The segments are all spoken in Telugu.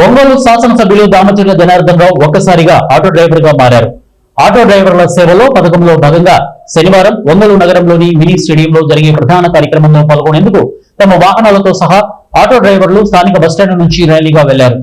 ఒంగోలు శాసనసభ్యులు దామచర్ల జనార్దన్ రావు ఒక్కసారిగా ఆటో డ్రైవర్ గా మారారు. ఆటో డ్రైవర్ల సేవలో పథకంలో భాగంగా శనివారం ఒంగోలు నగరంలోని మినీ స్టేడియంలో జరిగే ప్రధాన కార్యక్రమంలో పాల్గొనేందుకు తమ వాహనాలతో సహా ఆటో డ్రైవర్లు స్థానిక బస్టాండ్ నుంచి ర్యాలీగా వెళ్లారు.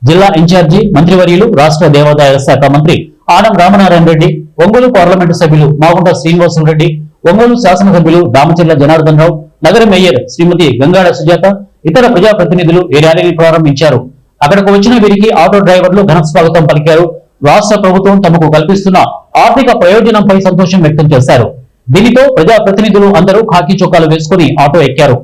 జిల్లా ఇన్ఛార్జి మంత్రివర్యులు రాష్ట్ర దేవాదాయ శాఖ మంత్రి ఆనం రామనారాయణ రెడ్డి, ఒంగోలు పార్లమెంటు సభ్యులు మాగుంట శ్రీనివాసులరెడ్డి, ఒంగోలు శాసనసభ్యులు దామచర్ల జనార్దన్ రావు, నగర మేయర్ శ్రీమతి గంగాడ సుజాత, ఇతర ప్రజాప్రతినిధులు ఈ ర్యాలీని ప్రారంభించారు. అక్కడకు వచ్చిన వీరికి ఆటో డ్రైవర్లు ఘన స్వాగతం పలికారు. రాష్ట్ర ప్రభుత్వం తమకు కల్పిస్తున్న ఆర్థిక ప్రయోజనంపై సంతోషం వ్యక్తం చేశారు. దీనితో ప్రజాప్రతినిధులు అందరూ ఖాకీ చొక్కాలు వేసుకుని ఆటో ఎక్కారు.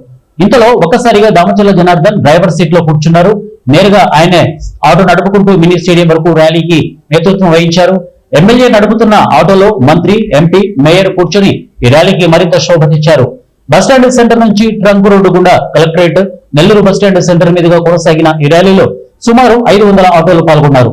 ఇంతలో ఒక్కసారిగా దామచర్ల జనార్దన్ డ్రైవర్ సీట్ లో కూర్చున్నారు. నేరుగా ఆయనే ఆటో నడుపుకుంటూ మినీ స్టేడియం వరకు ర్యాలీకి నేతృత్వం వహించారు. ఎమ్మెల్యే నడుపుతున్న ఆటోలో మంత్రి, ఎంపీ, మేయర్ కూర్చొని ఈ ర్యాలీకి మరింత శోభ తెచ్చారు. బస్టాండ్ సెంటర్ నుంచి ట్రంక్ రోడ్డు గుండా కలెక్టరేట్, నెల్లూరు బస్టాండ్ సెంటర్ మీదుగా కొనసాగిన ఈ ర్యాలీలో సుమారు 500 ఆటోలు పాల్గొన్నారు.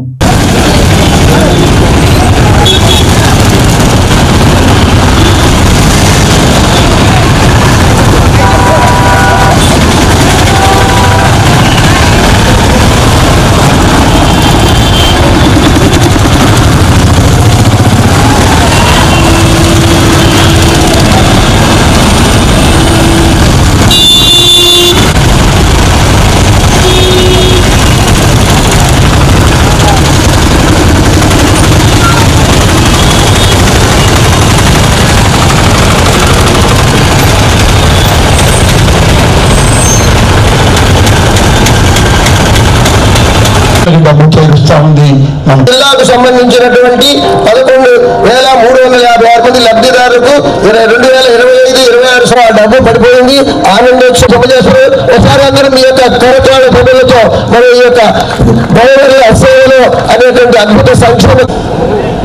జిల్లాకు సంబంధించినటువంటి 11,356 మంది లబ్ధిదారులకు 2025-26 డబ్బు పడిపోయింది. ఆనందోత్సవం చేస్తారు. ఒకసారి అందరూ మీ యొక్క కరచాల పనులతో మన ఈ యొక్క సేవలు అనేటువంటి అద్భుత సంక్షేమ